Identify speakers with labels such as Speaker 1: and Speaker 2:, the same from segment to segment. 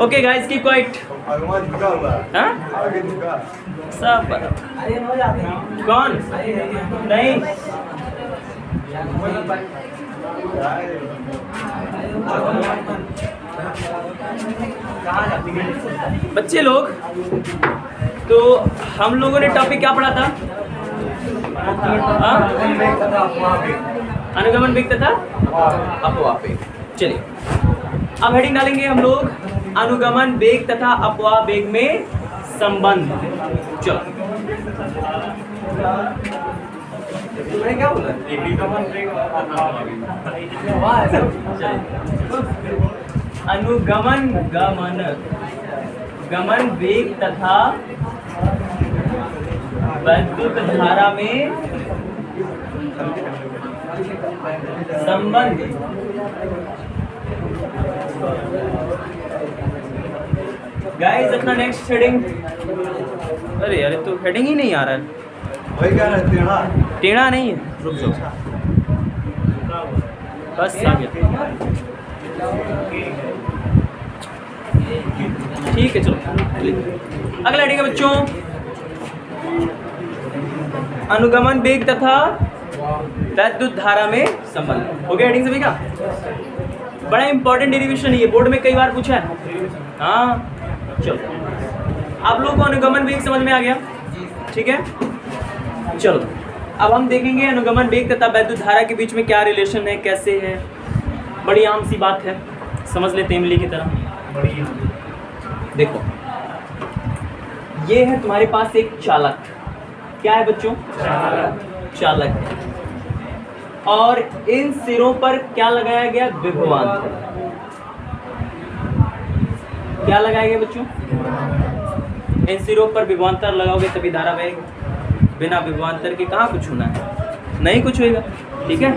Speaker 1: Okay guys keep quiet. हाँ सब कौन नहीं बच्चे लोग, तो हम लोगों ने टॉपिक क्या पढ़ा था? अनुगमन वेग तथा अपवाह वेग। चलिए अब हेडिंग डालेंगे हम लोग, अनुगमन वेग तथा अपवाह वेग में संबंध। चलो क्या बोला? अनुगमन गमन वेग तथा वैद्युत धारा में संबंध। गाइस अपना नेक्स्ट हेडिंग, अरे यार तो हेडिंग ही नहीं आ रहा है।
Speaker 2: वही क्या रहते हैं?
Speaker 1: टेढ़ा नहीं है, रुक जाओ बस आ गया। ठीक है चलो अगला हेडिंग है बच्चों, अनुगमन वेग तथा वैद्युत धारा में संबंध। हो गया हेडिंग सभी का? बड़ा इंपॉर्टेंट डेरिवेशन है ये, बोर्ड में कई बार पूछा है। हाँ चलो आप लोगों को अनुगमन वेग समझ में आ गया, ठीक है। चलो अब हम देखेंगे अनुगमन वेग तथा वैद्युत धारा के बीच में क्या रिलेशन है, कैसे है। बड़ी आम सी बात है, समझ लेते हैं इमली की तरह। देखो ये है तुम्हारे पास एक चालक, क्या है बच्चों? चालक है, और इन सिरों पर क्या लगाया गया? विभवांतर। क्या लगाया गया बच्चों? इन सिरों पर विभवांतर लगाओगे तभी धारा बहेगी, बिना विभवांतर के कहाँ कुछ होना है? नहीं कुछ होएगा, ठीक है।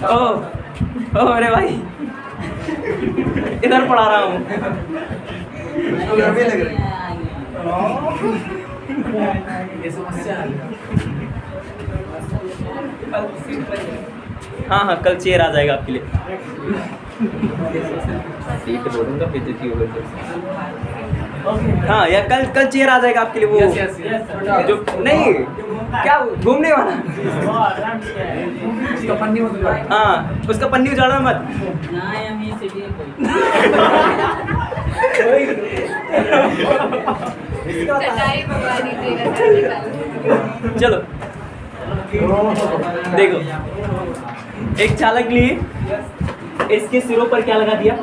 Speaker 1: ओ अरे भाई इधर पढ़ा रहा हूँ। हाँ कल चेयर आ जाएगा आपके लिए। हाँ या कल चेयर आ जाएगा आपके लिए, वो जो नहीं क्या घूमने वाला। हाँ उसका पन्नी उजाड़ना मत। चलो देखो एक चालक लिए, इसके सिरों पर क्या लगा दिया?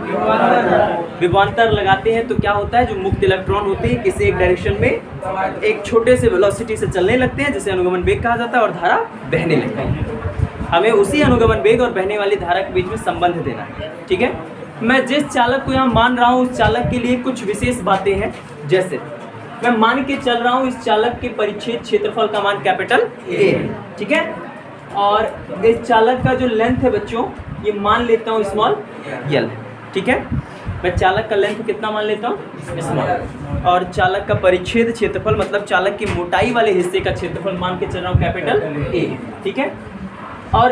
Speaker 1: विभवांतर लगाते हैं तो क्या होता है, जो मुक्त इलेक्ट्रॉन होते हैं किसी एक डायरेक्शन में एक छोटे से वेलोसिटी से चलने लगते हैं, जिसे अनुगमन वेग कहा जाता है, और धारा बहने लगती है। हमें उसी अनुगमन वेग और बहने वाली धारा के बीच में संबंध देना है, ठीक है। मैं जिस चालक को यहाँ मान रहा हूँ उस चालक के लिए कुछ विशेष बातें हैं। जैसे मैं मान के चल रहा हूँ इस चालक के परिच्छेद क्षेत्रफल का मान कैपिटल ए है, ठीक है। और इस चालक का जो लेंथ है बच्चों, ये मान लेता हूँ स्मॉल एल, ठीक है। मैं चालक का लेंथ कितना मान लेता हूँ? स्मॉल। और चालक का परिच्छेद क्षेत्रफल मतलब चालक की मोटाई वाले हिस्से का क्षेत्रफल मान के चल रहा हूँ कैपिटल ए, ठीक है। और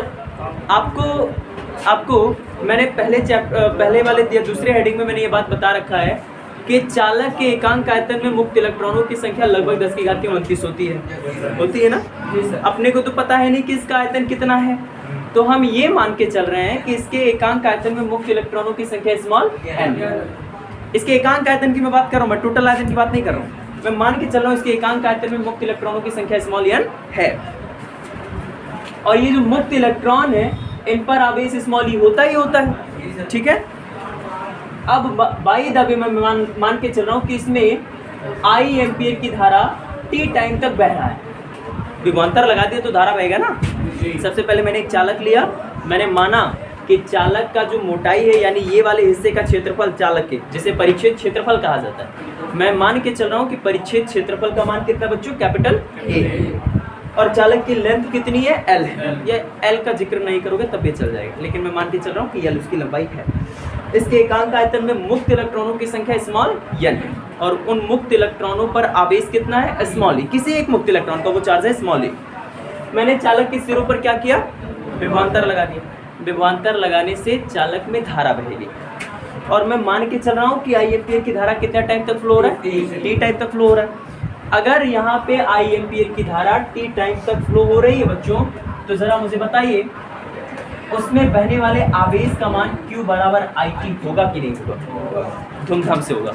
Speaker 1: आपको मैंने पहले वाले दूसरे हेडिंग में मैंने ये बात बता रखा है कि चालक के एकांक आयतन में मुक्त इलेक्ट्रॉनों की संख्या लगभग 10⁻29 होती है ना। अपने को तो पता है नहीं कि इसका आयतन कितना है, तो हम ये मान के चल रहे हैं कि इसके एकांक आयतन में मुक्त इलेक्ट्रॉनों की संख्या स्मॉल n। इसके एकांक आयतन की मैं बात कर रहा हूँ, मैं टोटल आयतन की बात नहीं कर रहा हूँ। मैं मान के चल रहा हूँ इसके एकांक आयतन में मुक्त इलेक्ट्रॉनों की संख्या स्मॉल n है, और ये जो मुक्त इलेक्ट्रॉन है इन पर आवेश स्मॉल ई होता ही होता है, ठीक है। अब बाई द वे मैं मान के चल रहा हूँ कि इसमें आई एम्पियर की धारा t टाइम तक बह रहा है। विभवांतर लगा दिया तो धारा बहेगा ना। सबसे पहले मैंने एक चालक लिया, मैंने माना कि चालक का जो मोटाई है यानी ये वाले हिस्से का क्षेत्रफल चालक के, जिसे परिच्छेद क्षेत्रफल कहा जाता है, मैं मान के चल रहा हूँ कि परिच्छेद क्षेत्रफल का मान कितना बच्चों? Capital A. और चालक की लेंथ कितनी है? एल है। ये एल का जिक्र नहीं करोगे तब भी चल जाएगा, लेकिन मैं मान के चल रहा हूँ कि एल उसकी लंबाई है। इसके एकांक आयतन में मुक्त इलेक्ट्रॉनों की संख्या स्मॉल n है, और उन मुक्त इलेक्ट्रॉनों पर आवेश कितना है? स्मॉल ई। किसी एक मुक्त इलेक्ट्रॉन का वो चार्ज है स्मॉल ई। मैंने चालक के सिरों पर क्या किया? विभवांतर लगा दिया। विभवांतर लगाने से चालक में धारा बहेगी। और मैं मान के चल रहा हूँ कि आई एम्पियर की धारा कितना टाइम तक फ्लो हो रहा है, टी टाइम तक फ्लो हो रहा है। अगर यहाँ पे आई एम्पियर की धारा टी टाइम तक फ्लो हो रही है बच्चों, तो जरा मुझे बताइए उसमें बहने वाले आवेश का मान Q बराबर IT होगा कि नहीं होगा? धूमधाम से होगा।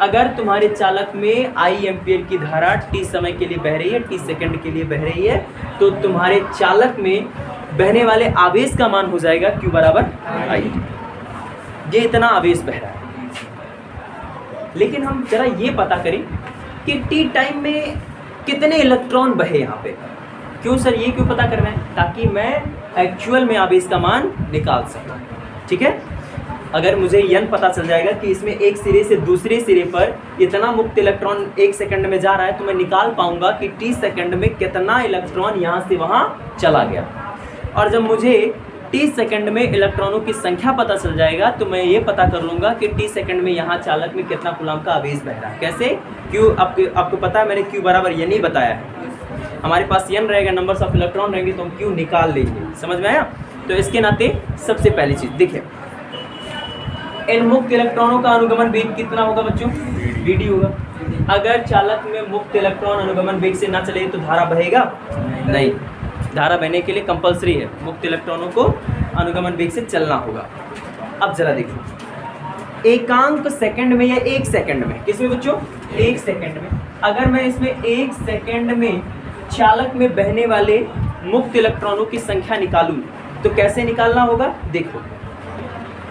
Speaker 1: अगर तुम्हारे चालक में आई एम्पियर की धारा टी समय के लिए बह रही है, टी सेकंड के लिए बह रही है, तो तुम्हारे चालक में बहने वाले आवेश का मान हो जाएगा Q बराबर IT। ये इतना आवेश बह रहा है। लेकिन हम जरा ये पता करें कि टी टाइम में कितने इलेक्ट्रॉन बहे यहाँ पे। क्यों सर, ये क्यों पता करना है? ताकि मैं एक्चुअल में आवेश का मान निकाल सकूं। ठीक है, अगर मुझे यन पता चल जाएगा कि इसमें एक सिरे से दूसरे सिरे पर इतना मुक्त इलेक्ट्रॉन 1 सेकंड में जा रहा है, तो मैं निकाल पाऊंगा कि टी सेकंड में कितना इलेक्ट्रॉन यहाँ से वहाँ चला गया। और जब मुझे टी सेकंड में इलेक्ट्रॉनों की संख्या पता चल जाएगा, तो मैं ये पता कर लूँगा कि टी सेकंड में यहाँ चालक में कितना कूलम का आवेश बह रहा है। कैसे? क्यू आपको पता है, मैंने क्यू बराबर यन ही बताया है। हमारे पास यन रहेगा, नंबर्स ऑफ इलेक्ट्रॉन रहेंगे, तो हम क्यू निकाल लेंगे। समझ में आया? तो इसके नाते सबसे पहली चीज़ देखिए, इन मुक्त इलेक्ट्रॉनों का अनुगमन वेग कितना होगा बच्चों? वीडी होगा। अगर चालक में मुक्त इलेक्ट्रॉन अनुगमन वेग से ना चले तो धारा बहेगा नहीं। धारा बहने के लिए कंपलसरी है, मुक्त इलेक्ट्रॉनों को अनुगमन वेग से चलना होगा। अब जरा देखो, एकांक सेकंड में या 1 सेकंड में, किसमें बच्चों? 1 सेकंड में। अगर मैं इसमें 1 सेकंड में चालक में बहने वाले मुक्त इलेक्ट्रॉनों की संख्या निकालूं, तो कैसे निकालना होगा? देखो,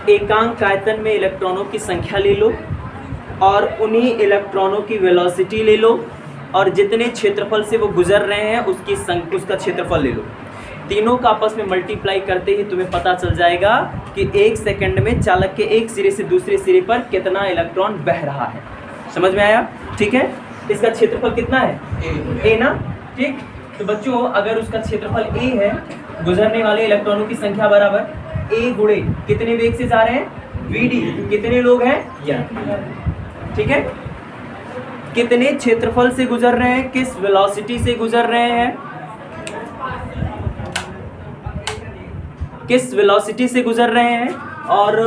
Speaker 1: एकांक आयतन में इलेक्ट्रॉनों की संख्या ले लो और उन्हीं इलेक्ट्रॉनों की वेलोसिटी ले लो और जितने क्षेत्रफल से वो गुजर रहे हैं उसका क्षेत्रफल ले लो। तीनों का आपस में मल्टीप्लाई करते ही तुम्हें पता चल जाएगा कि 1 सेकंड में चालक के एक सिरे से दूसरे सिरे पर कितना इलेक्ट्रॉन बह रहा है। समझ में आया? ठीक है, इसका क्षेत्रफल कितना है? ए ना? ठीक। तो बच्चों, अगर उसका क्षेत्रफल ए है, गुजरने वाले इलेक्ट्रॉनों की संख्या बराबर ए गुणे कितने वेग से जा रहे हैं? वीडी। कितने लोग हैं? यन। ठीक है, कितने क्षेत्रफल से गुजर रहे हैं, किस वेलोसिटी से गुजर रहे हैं, किस वेलोसिटी से गुजर रहे हैं, और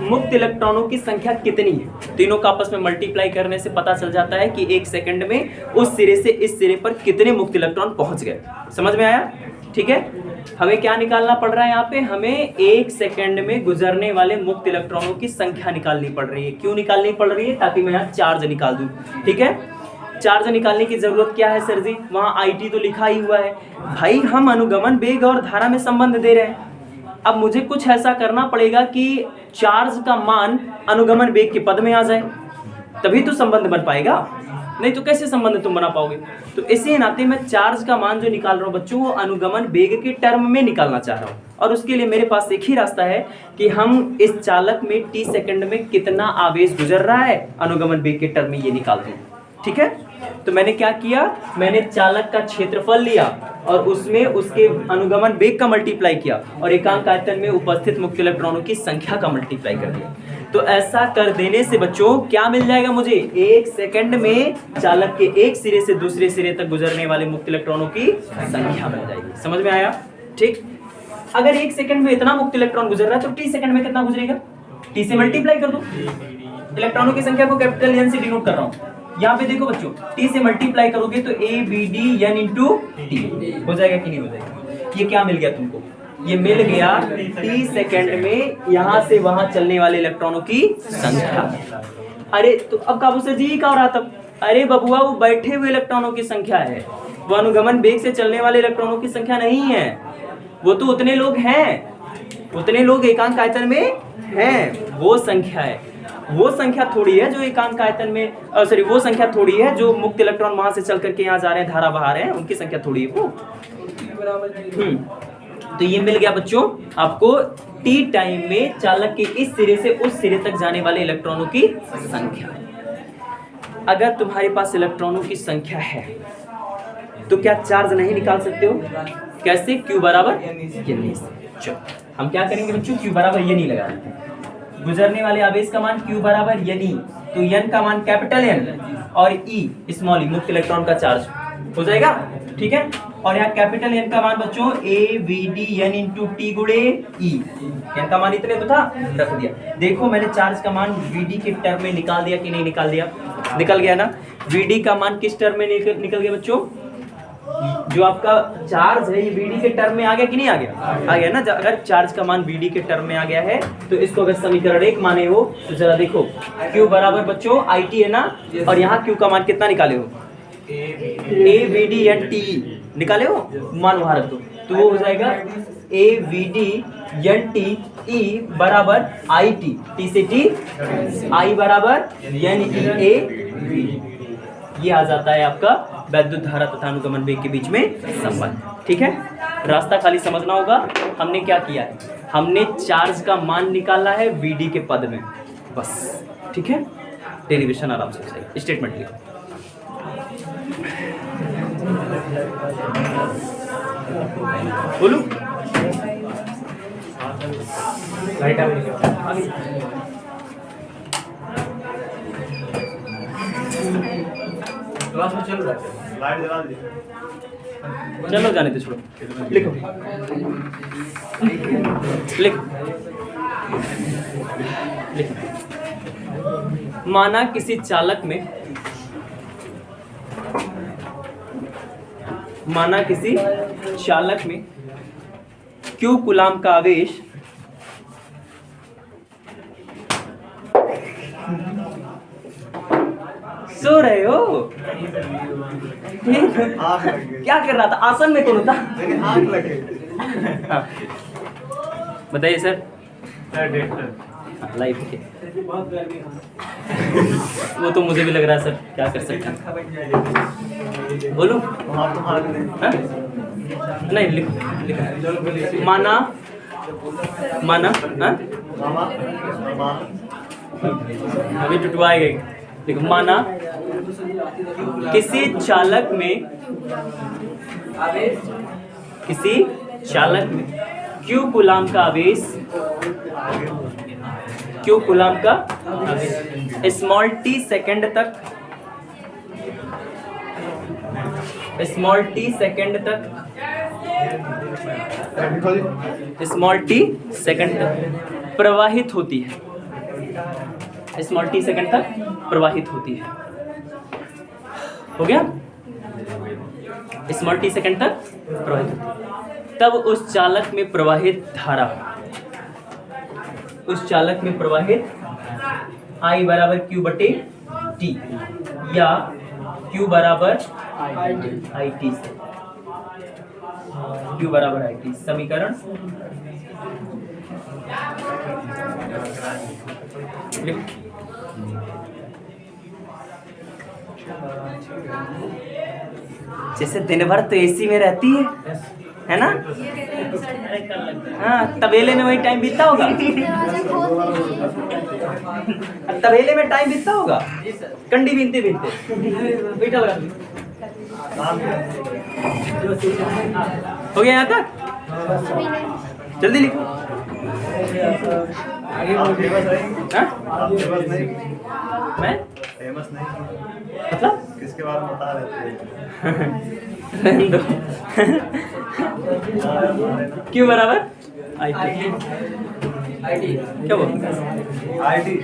Speaker 1: मुक्त इलेक्ट्रॉनों की संख्या कितनी है। तीनों का आपस में मल्टीप्लाई करने से पता चल जाता है कि 1 सेकंड में उस सिरे से इस सिरे पर कितने मुक्त इलेक्ट्रॉन पहुंच गए। समझ में आया? ठीक है, हमें क्या निकालना पड़ रहा है यहाँ पे? हमें 1 सेकंड में गुजरने वाले मुक्त इलेक्ट्रॉनों की संख्या निकालनी पड़ रही है। क्यों निकालनी पड़ रही है? ताकि मैं यहाँ चार्ज निकाल दूँ। ठीक है, चार्ज निकालने की जरूरत क्या है सर जी? वहाँ IT तो लिखा ही हुआ है। भाई, हम अनुगमन वेग और धारा में संबंध दे रहे हैं। अब मुझे कुछ ऐसा करना पड़ेगा कि चार्ज का मान अनुगमन वेग के पद में आ जाए, तभी तो संबंध बन पाएगा, नहीं तो कैसे संबंध तुम बना पाओगे? तो इसी नाते मैं चार्ज का मान जो निकाल रहा हूँ बच्चों, वो अनुगमन वेग के टर्म में निकालना चाह रहा हूँ। और उसके लिए मेरे पास एक ही रास्ता है कि हम इस चालक में टी सेकंड में कितना आवेश गुजर रहा है, अनुगमन वेग के टर्म में ये निकाल दूँ। ठीक है, तो मैंने क्या किया? मैंने चालक का क्षेत्रफल लिया और उसमें उसके अनुगमन वेग का मल्टीप्लाई किया और एकांक आयतन में उपस्थित मुक्त इलेक्ट्रॉनों की संख्या का मल्टीप्लाई कर दिया। तो ऐसा कर देने से बच्चों क्या मिल जाएगा मुझे? 1 सेकंड में चालक के एक सिरे से दूसरे सिरे तक गुजरने वाले मुक्त इलेक्ट्रॉनों की संख्या मिल जाएगी। समझ में आया? ठीक। अगर 1 सेकंड में इतना मुक्त इलेक्ट्रॉन गुजर रहा है, तो टी सेकंड में कितना गुजरेगा? टी से मल्टीप्लाई कर दो। इलेक्ट्रॉनों की संख्या को कैपिटल एन से डिनोट कर रहा हूँ। यहाँ पे देखो बच्चों, टी से मल्टीप्लाई करोगे तो ABD N × T हो जाएगा कि नहीं हो जाएगा? ये क्या मिल गया तुमको? ये मिल गया टी सेकंड में यहाँ से वहां चलने वाले इलेक्ट्रॉनों की संख्या। अरे तो अब काबू से जी क्या हो रहा था? अरे बबुआ, वो बैठे हुए इलेक्ट्रॉनों की संख्या है, वो अनुगमन वेग से चलने वाले इलेक्ट्रॉनों की संख्या नहीं है। वो तो उतने लोग हैं, उतने लोग एकांक आयतन में हैं, वो संख्या है। वो संख्या थोड़ी है जो एकांक आयतन में वो संख्या थोड़ी है जो मुक्त इलेक्ट्रॉन वहां से चल करके यहाँ जा रहे हैं, धारा बहा रहे हैं, उनकी संख्या थोड़ी है वो। तो ये मिल गया बच्चों आपको टी टाइम में चालक के इस सिरे से उस सिरे तक जाने वाले इलेक्ट्रॉनों की संख्या। अगर तुम्हारे पास इलेक्ट्रॉनों की संख्या है तो क्या चार्ज नहीं निकाल सकते हो? कैसे? Q बराबर यानी से। चलो हम क्या करेंगे बच्चों? Q बराबर यानी लगा देते हैं। गुजरने वाले आवेश का मान Q बराबर यानी, तो N का मान कैपिटल N और E स्मॉल e मुक्त इलेक्ट्रॉन का चार्ज हो जाएगा। ठीक है, और यहाँ कैपिटल N का मान बच्चों ABD N × T × E। N का मान इतने तो था, रख दिया। देखो मैंने चार्ज का मान VD के टर्म में निकाल दिया कि नहीं निकाल दिया? निकल गया ना। VD का मान किस टर्म में निकल गया बच्चों? जो आपका चार्ज है ये VD के टर्म में आ गया कि नहीं आ गया? आ गया ना। अगर चार्ज का मान VD के टर्म में आ गया है तो इसको अगर समीकरण 1 माने हो तो जरा देखो Q बराबर बच्चों IT है ना, और यहाँ Q का मान कितना निकाले हो? AVD एंड TE निकाले हो, मान वहां रख दो तो वो हो जाएगा AVD एन TE बराबर IT, T से T, I बराबर NEA। ये आ जाता है आपका वैद्युत धारा तथा अनुगमन वेग के बीच में संबंध। ठीक है, रास्ता खाली समझना होगा। हमने क्या किया है? हमने चार्ज का मान निकाला है VD के पद में, बस। ठीक है, डेरिवेशन आराम से सही। स्टेटमेंट लिखो। बोलो।
Speaker 2: क्लास में चल रहा है, लाइट जला दीजिए।
Speaker 1: चलो जाने दो, छोड़ो। लिखो लिखो लिखो। माना किसी चालक में Q कूलाम का आवेश सो रहे हो?
Speaker 2: आग लग गई।
Speaker 1: क्या कर रहा था? आसन में कौन था?
Speaker 2: लेकिन आग लग गई।
Speaker 1: हाँ। बताइए सर। लाइफ के वो तो मुझे भी लग रहा है सर, क्या कर सकते हैं? बोलो।
Speaker 2: वहाँ तो आग नहीं।
Speaker 1: हाँ? नहीं लिखो। माना हाँ?
Speaker 2: मामा मामा
Speaker 1: अभी टुटवाए गए। देखो, माना किसी चालक में Q कूलाम का आवेश स्मॉल t सेकंड तक प्रवाहित होती है। स्मॉल t सेकंड तक प्रवाहित होती है। हो गया? स्मॉल t सेकंड तक प्रवाहित होती है। तब उस चालक में प्रवाहित धारा, I बराबर Q बटे T या Q बराबर IT से, Q बराबर IT समीकरण जैसे दिन भर तो एसी में रहती है ना? हाँ, तबेले में वही टाइम बीतता होगा। तबेले में टाइम बीतता होगा कंडी बीनते बैठा होगा। हो गया यहाँ तक? जल्दी लिखो। मैं
Speaker 2: फेमस नहीं,
Speaker 1: मतलब
Speaker 2: किसके बारे में बता रहे थे?
Speaker 1: क्यों बराबर IT क्या बोल
Speaker 2: आईटी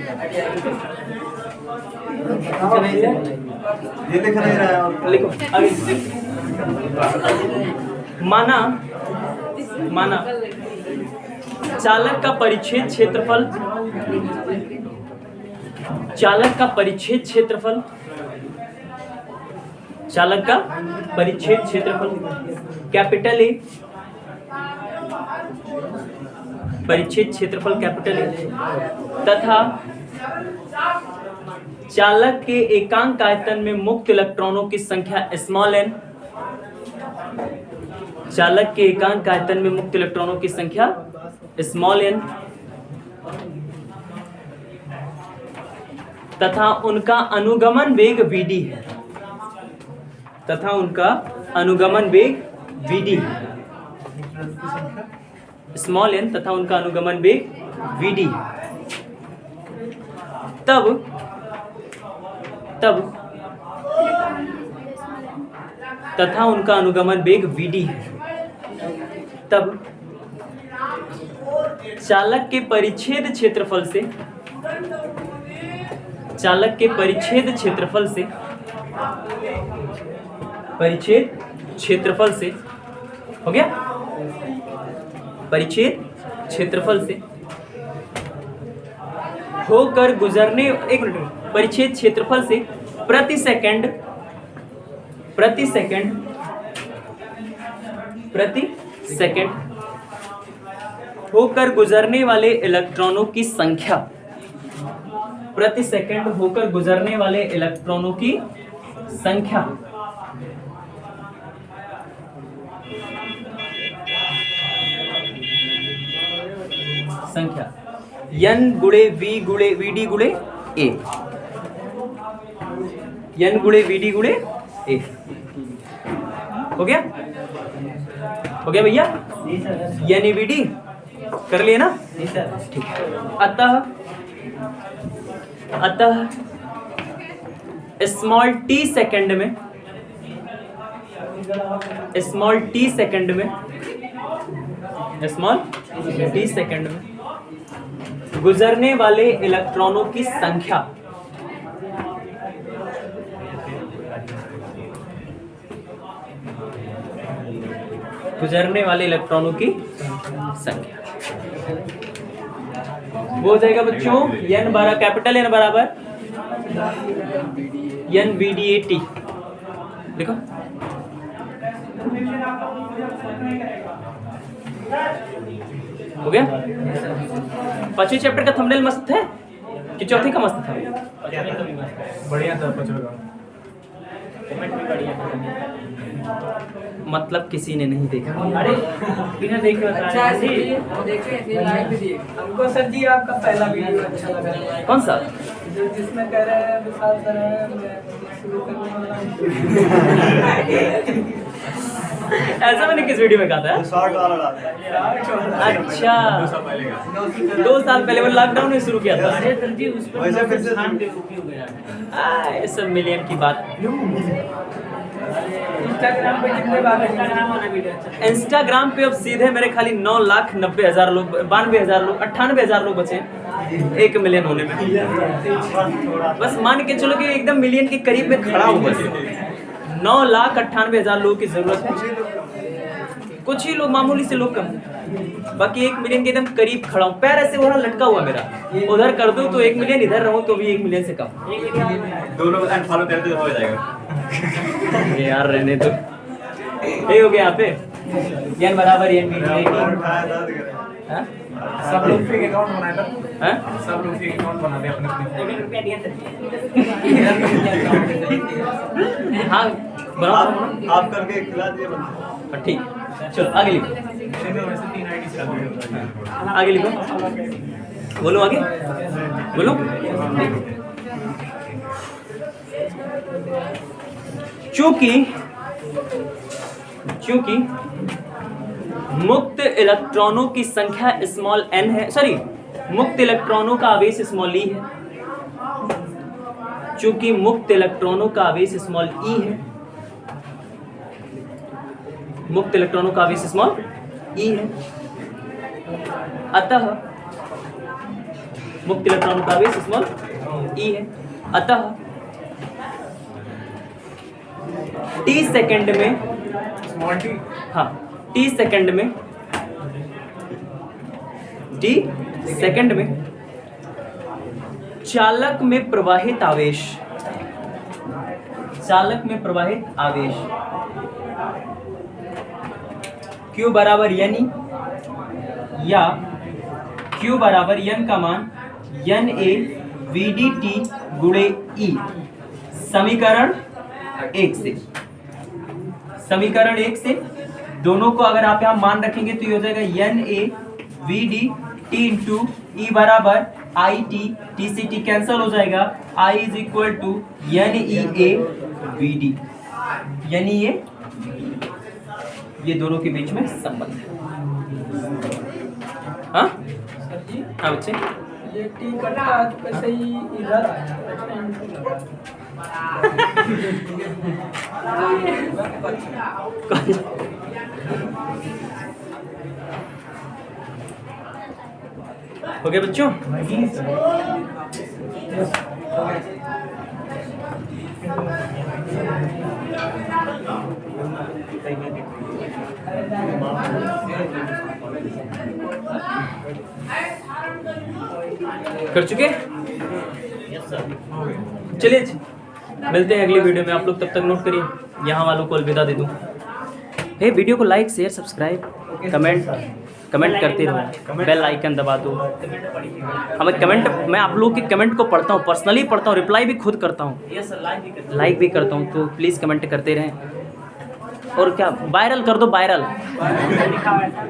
Speaker 2: ये लिख नहीं रहा है और
Speaker 1: लिखो अभी। माना चालक का परिच्छेद क्षेत्रफल कैपिटल ए, परिच्छेद क्षेत्रफल कैपिटल ए तथा चालक के एकांक आयतन में मुक्त इलेक्ट्रॉनों की संख्या स्मॉल n, चालक के एकांक आयतन में मुक्त इलेक्ट्रॉनों की संख्या स्मॉल n तथा उनका अनुगमन वेग Vd है, स्मॉल n तथा उनका अनुगमन वेग Vd है। तब तथा उनका अनुगमन वेग Vd है। तब चालक के परिच्छेद क्षेत्रफल से, चालक के परिच्छेद क्षेत्रफल से, परिच्छेद क्षेत्रफल से, हो गया, परिच्छेद क्षेत्रफल से होकर गुजरने, एक मिनट, परिच्छेद क्षेत्रफल से प्रति सेकंड, प्रति सेकंड, प्रति सेकंड होकर गुजरने वाले इलेक्ट्रॉनों की संख्या, प्रति सेकंड होकर गुजरने वाले इलेक्ट्रॉनों की संख्या संख्या n गुणे v गुणे vd गुणे a, n गुणे vd गुणे a, हो गया, हो गया भैया, n e vd कर लिए ना, ठीक है। अतः स्मॉल t सेकंड में, स्मॉल t सेकंड में, स्मॉल t सेकंड में गुजरने वाले इलेक्ट्रॉनों की संख्या, गुजरने वाले इलेक्ट्रॉनों की संख्या, वो हो जाएगा बच्चों n बराबर, कैपिटल N बराबर n VDAT, देखो हो गया। पांचवें चैप्टर का थंबनेल मस्त है कि चौथे का मस्त था?
Speaker 2: बढ़िया था पांचवें का,
Speaker 1: कमेंट भी बढ़िया था, मतलब किसी ने नहीं देखा।
Speaker 2: अरे बिना देखे
Speaker 3: अच्छा है जी, देखे लाइक भी दिए हमको। सर जी आपका पहला वीडियो अच्छा लगा।
Speaker 1: कौन सा?
Speaker 3: जो जिसमें कह रहे हैं विशाल सर है, मैं शुरू करने वाला हूं।
Speaker 1: ऐसा मैंने किस वीडियो में कहा था?
Speaker 2: शॉर्ट वाला डाला।
Speaker 1: अच्छा,
Speaker 2: 2 साल पहले का,
Speaker 1: 2 साल पहले वो लॉकडाउन में शुरू किया था।
Speaker 3: अरे सर जी उस पर
Speaker 2: वैसे फिर से
Speaker 3: खान बेवकूफी हो गया।
Speaker 1: ये सब मिलियन की बात।
Speaker 3: इंस्टाग्राम पे कितने बार इंस्टाग्राम वाला वीडियो अच्छा।
Speaker 1: इंस्टाग्राम पे अब सीधे मेरे खाली 9,90,000 लोग, 92,000 लोग, 98,000 लोग बचे 1 मिलियन होने में। बस मान के चलो कि एकदम मिलियन के करीब में खड़ा हूँ बस। 9,98,000 लोगों की जरूरत है, कुछ ही लोग, मामूली से लोग कम, बाकी 1 मिलियन के एकदम करीब खड़ा हूँ। पैर ऐसे वहाँ लटका हुआ मेरा, उधर कर दूं तो 1 मिलियन, इधर रहूं तो भी 1 मिलियन से कम।
Speaker 2: दोनों अनफॉलो कर दो हो जाएगा।
Speaker 1: ये यार रहने दो, ये हो गया यहाँ पे n बराबर n
Speaker 2: हाँ? सब लोग फेक अकाउंट बनाए था,
Speaker 1: हाँ?
Speaker 2: सब लोग फेक अकाउंट बनाते अपने
Speaker 1: हाँ बनाओ,
Speaker 2: आप करके खिला दिए बंदे।
Speaker 1: ठीक, चलो आगे लिखो,
Speaker 2: वैसे 3 आईडी से
Speaker 1: आगे लिखो, बोलो आगे, बोलो। चूंकि मुक्त इलेक्ट्रॉनों की संख्या स्मॉल n है, सॉरी मुक्त इलेक्ट्रॉनों का आवेश स्मॉल e है, चूंकि मुक्त इलेक्ट्रॉनों का आवेश स्मॉल e है, मुक्त इलेक्ट्रॉनों का आवेश स्मॉल e है, अतः मुक्त इलेक्ट्रॉनों का आवेश स्मॉल e है, अतः t सेकंड में,
Speaker 2: स्मॉल टी,
Speaker 1: हाँ t सेकंड में, t सेकंड में चालक में प्रवाहित आवेश, चालक में प्रवाहित आवेश Q बराबर यानी या Q बराबर n का मान NA VDT गुणे E, समीकरण 1 से, समीकरण 1 से दोनों को अगर आप यहाँ मान रखेंगे तो ये हो जाएगा NA VD T into E बराबर IT, T से T कैंसल हो जाएगा, I is equal to NEA VD, यानी ये दोनों के बीच में संबंध है। हाँ
Speaker 3: सर जी
Speaker 1: हाँ बच्चे,
Speaker 3: ये टी कटा कैसे ही इधर
Speaker 1: हो गया बच्चों? कर चुके? चलिए मिलते हैं अगली वीडियो में। आप लोग तब तक नोट करिए, यहाँ वालों को अलविदा दे दूँ। हे वीडियो को लाइक शेयर सब्सक्राइब कमेंट करते रहो, बेल आइकन दबा दो। हमें कमेंट, मैं आप लोगों के कमेंट को पढ़ता हूँ, पर्सनली पढ़ता हूँ, रिप्लाई भी खुद करता हूँ, लाइक भी करता हूँ। तो प्लीज़ कमेंट करते रहें और क्या वायरल कर दो, वायरल।